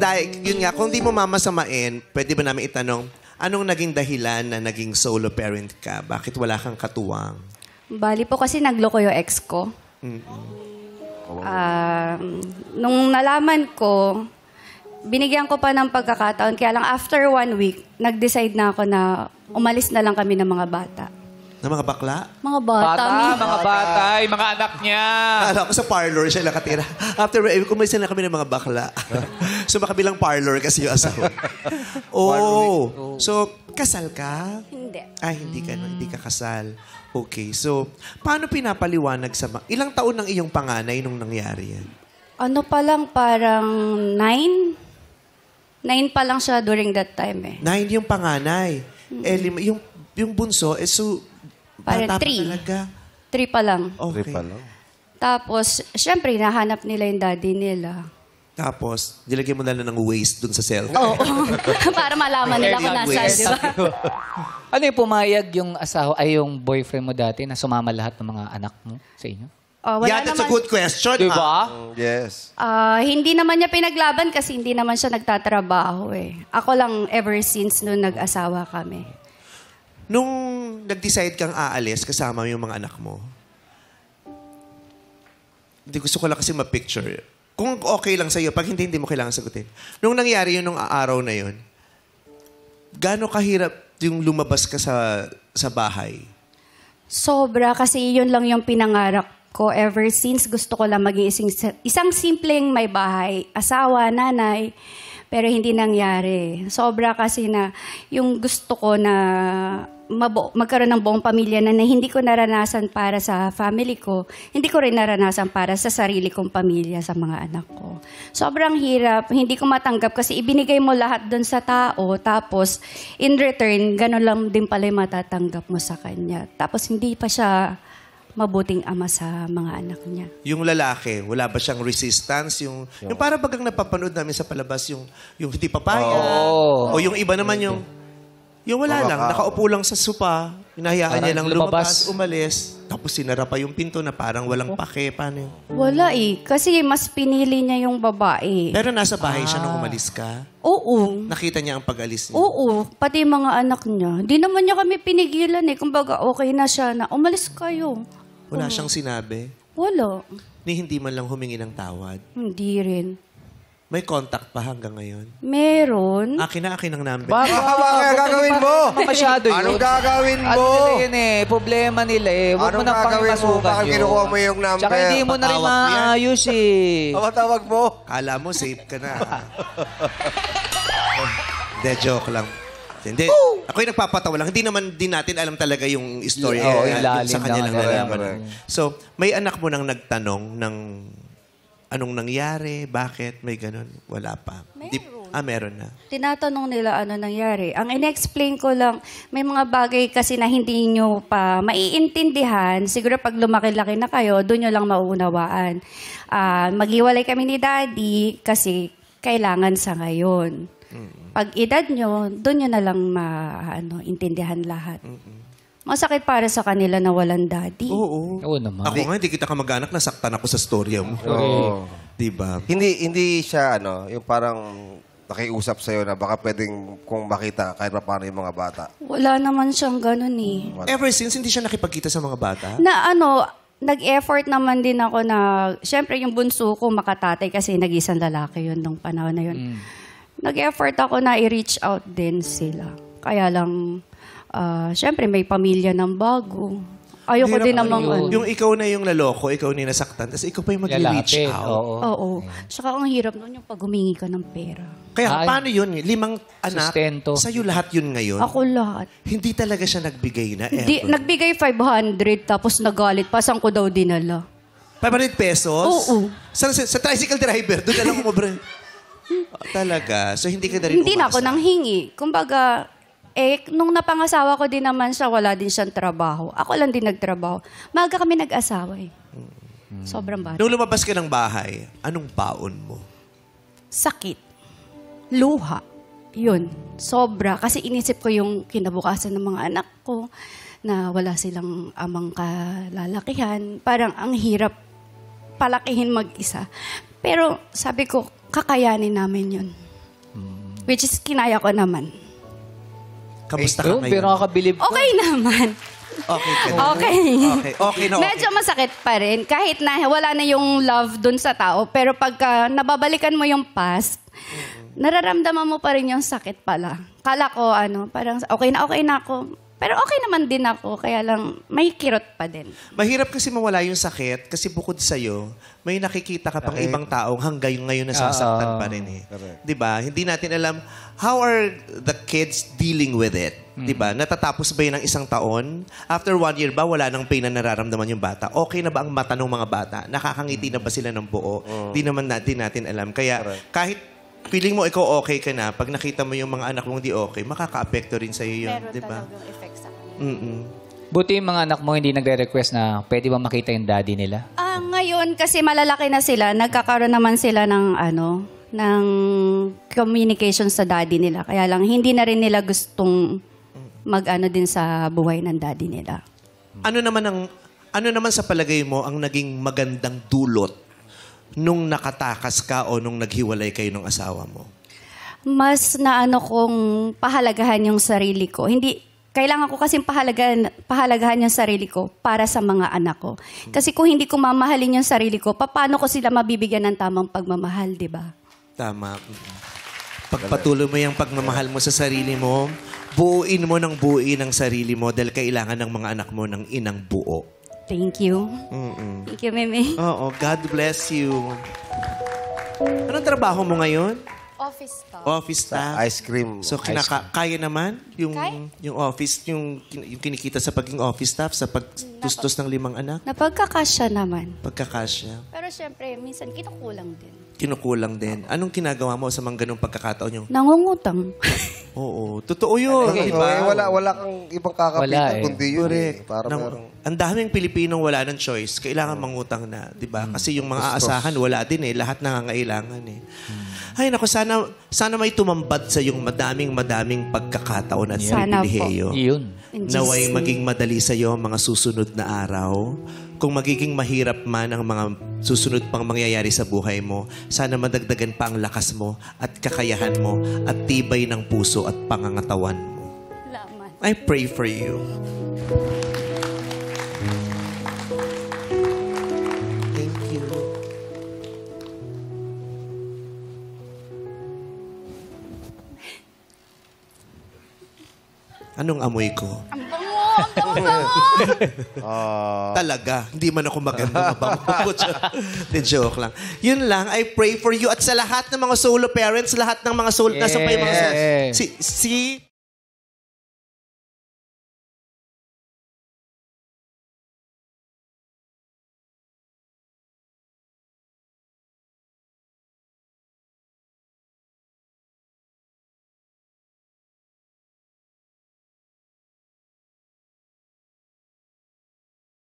dahil, yun nga, kung di mo mamasamain, pwede ba namin itanong, anong naging dahilan na naging solo parent ka? Bakit wala kang katuwang? Bali po kasi nagloko yung ex ko. Nung nalaman ko, binigyan ko pa ng pagkakataon. Kaya lang after 1 week, nag-decide na ako na umalis na lang kami ng mga bata. Na mga bakla? Mga bata. Mga bata, yung mga anak niya. Alam ko sa parlor siya nakatira. After, kumalis na kami ng mga bakla. So, makabilang parlor kasi yung asawa. Oh. So, kasal ka? Hindi. Ay, hindi ka, hindi ka kasal. Okay. So, paano pinapaliwanag sa... Ilang taon ng iyong panganay nung nangyari yan? Ano pa lang, parang 9? 9 pa lang siya during that time eh. 9 yung panganay. Eh, yung bunso, so, Parang bata pa 3. talaga. 3 pa lang. Okay. Tapos, syempre, nahanap nila yung daddy nila. Tapos, nilagyan mo na lang ng waste dun sa cellphone. Oo. Para malaman nila kung nasaan, di ba? Ano yung pumayag yung asawa, ay yung boyfriend mo dati na sumama lahat ng mga anak mo sa inyo? Wala Yeah, that's a good question. Diba? Yes. Hindi naman niya pinaglaban kasi hindi naman siya nagtatrabaho eh. Ako lang ever since nung nag-asawa kami. Nung nag-decide kang aalis kasama yung mga anak mo, hindi gusto ko lang kasi ma-picture. Kung okay lang sa'yo, pag hindi mo kailangan sagutin. Nung nangyari yun, nung araw na yun, gaano kahirap yung lumabas ka sa bahay? Sobra kasi yun lang yung pinangarap ko ever since. Gusto ko lang maging isang simpleng may bahay, asawa, nanay, pero hindi nangyari. Sobra kasi na yung gusto ko na magkaroon ng buong pamilya na hindi ko naranasan para sa family ko, hindi ko rin naranasan para sa sarili kong pamilya, sa mga anak ko. Sobrang hirap, hindi ko matanggap kasi ibinigay mo lahat doon sa tao, tapos in return, gano'n lang din pala yung matatanggap mo sa kanya. Tapos hindi pa siya mabuting ama sa mga anak niya. Yung lalaki, wala ba siyang resistance? Yung para bagang napapanood namin sa palabas, yung hindi papaya. O yung iba naman yung wala lang, nakaupo lang sa sopa, hinahayaan niya lang lumabas, umalis, tapos sinara pa yung pinto na parang walang pake. Paano yun? Wala eh, kasi mas pinili niya yung babae. Pero nasa bahay siya nung umalis ka? Oo. Nakita niya ang pag-alis niya? Oo, pati yung mga anak niya. Di naman niya kami pinigilan eh. Kumbaga, okay na siya na umalis kayo. Wala siyang sinabi? Wala. Ni hindi man lang humingi ng tawad? Hindi rin. May contact pa hanggang ngayon? Meron. Akin ang number. Bakit gagawin mo? Masyado yun. Anong gagawin mo? Ano nila yun eh? Problema nila eh. Huwag mo Anong nang gagawin mo? pangmasukan Bakit yun. kinukuha mo yung number? Tsaka hindi mo na rin Patawag mo yan. maayos eh. Tawag mo? Kala mo, safe ka na. De, joke lang. Hindi. Ako'y nagpapatawa lang. Hindi naman din natin alam talaga yung story. Oo, yung ilalim sa kanya lang lang. nalaman. So, may anak mo nang nagtanong ng anong nangyari, bakit, may ganun. Wala pa. Meron na. Tinatanong nila ano nangyari. Ang in-explain ko lang, may mga bagay kasi na hindi nyo pa maiintindihan. Siguro pag lumaki-laki na kayo, doon nyo lang mauunawaan. Maghiwalay kami ni Daddy kasi kailangan sa ngayon. Pag edad nyo, doon nyo na lang intindihan lahat. Masakit para sa kanila na walang daddy. Oo. Oo naman. Ako nga, hindi kita kamag-anak, nasaktan ako sa storya mo. Oo. Diba? Hindi siya, yung parang nakiusap sa'yo na baka pwedeng kung makita kahit pa paano yung mga bata. Wala naman siyang ganun eh. Ever since, hindi siya nakipagkita sa mga bata? Nag-effort naman din ako na, syempre yung bunso ko makatatay kasi nag-isang lalaki yun nung panahon na yun. Nag-effort ako na i-reach out din sila. Kaya lang, syempre may pamilya ng bago. Ayoko din namang Yung ikaw na yung naloko, ikaw na yung nasaktan, tapos ikaw pa yung mag-reach Lalapit. out. Oo. Oo. Tsaka ang hirap nun yung pag humingi ka ng pera. Kaya Ay. paano yun? 5 anak, Sustento. sa'yo lahat yun ngayon? Ako lahat. Hindi talaga siya nagbigay na ever. Nagbigay 500 tapos nagalit pa. Saan ko daw dinala? 500 pesos? Oo. Sa tricycle driver, doon na lang umubra. Talaga? So hindi ka na rin Hindi na ako umasa? nang hingi. Kumbaga, nung napangasawa ko din naman siya, wala din siyang trabaho. Ako lang din nagtrabaho. Maaga kami nag-asawa eh. Sobrang bata. Nung lumabas ka ng bahay, anong baon mo? Sakit. Luha. Yun. Sobra. Kasi inisip ko yung kinabukasan ng mga anak ko na wala silang amang kalalakihan. Parang ang hirap palakihin mag-isa. Pero sabi ko, kakayanin namin yun. Which is kinaya ko naman. Kamusta ka Oh, pero ngayon? nakakabilib ko. Okay naman. Okay ka na. Okay. Okay na okay. Medyo masakit pa rin. Kahit na wala na yung love dun sa tao. Pero pagka nababalikan mo yung past, nararamdaman mo pa rin yung sakit pala. Kala ko, parang okay na ako. Pero okay naman din ako. Kaya lang, may kirot pa din. Mahirap kasi mawala yung sakit kasi bukod sa'yo, may nakikita ka pang ibang taong hanggang ngayon nasasaktan pa rin eh. Di ba? Hindi natin alam, how are the kids dealing with it? Di ba? Natatapos ba yun ng isang taon? After 1 year ba, wala nang pain na nararamdaman yung bata? Okay na ba ang mata ng mga bata? Nakakangiti na ba sila ng buo? Di naman natin alam. Kaya kahit feeling mo ikaw okay ka na, pag nakita mo yung mga anak mong di okay, makaka-apekto rin sa'yo yun. Meron Di ba? talagang effect sa kanila. Buti yung mga anak mo hindi nagre-request na pwede ba makita yung daddy nila? Ngayon, kasi malalaki na sila, nagkakaroon naman sila ng ng communication sa daddy nila. Kaya lang, hindi na rin nila gustong din sa buhay ng daddy nila. Ano naman sa palagay mo ang naging magandang dulot nung nakatakas ka o nung naghiwalay kayo ng asawa mo? Mas kong pahalagahan yung sarili ko. Kailangan ko kasing pahalagahan yung sarili ko para sa mga anak ko. Kasi kung hindi ko mamahalin yung sarili ko, paano ko sila mabibigyan ng tamang pagmamahal, di ba? Tama. Pagpatuloy mo yung pagmamahal mo sa sarili mo, buuin mo ng buuin ang sarili mo dahil kailangan ng mga anak mo ng inang buo. Thank you. Thank you, Mimi. Oo, God bless you. Anong trabaho mo ngayon? Office staff. Office staff. Ice cream. So, kaya naman yung, Kaya? yung office, yung kinikita sa pagiging office staff, sa pagtustos ng 5 anak? Napagkakasya naman. Pagkakasya. Pero syempre, minsan kinukulang din. Kinukulang din. Anong ginagawa mo sa mga ganong pagkakataon yung, Nangungutang. oo, totoo yun. Okay, Diba? wala kang ibang kakapitan Wala eh. kundi yun. Correct. Para merong... Ang daming Pilipinong wala ng choice. Kailangan mangutang na, di ba? Kasi yung mga aasahan, wala din eh. Lahat nangangailangan eh. Ay, naku, sana may tumambad sa yung madaming pagkakataon at Sana pribilehiyo. Yun. In Naway Jesus' maging madali sa iyo ang mga susunod na araw. Kung magiging mahirap man ang mga susunod pang mangyayari sa buhay mo, sana madagdagan pa ang lakas mo at kakayahan mo at tibay ng puso at pangangatawan mo. Salamat. I pray for you. Thank you. Anong amoy ko? Ang bango! Ang bango! Talaga. Hindi man ako maganda. Mabango. De joke lang. Yun lang. I pray for you at sa lahat ng mga solo parents, lahat ng mga solo... Nasa pa yung mga... Yes. Si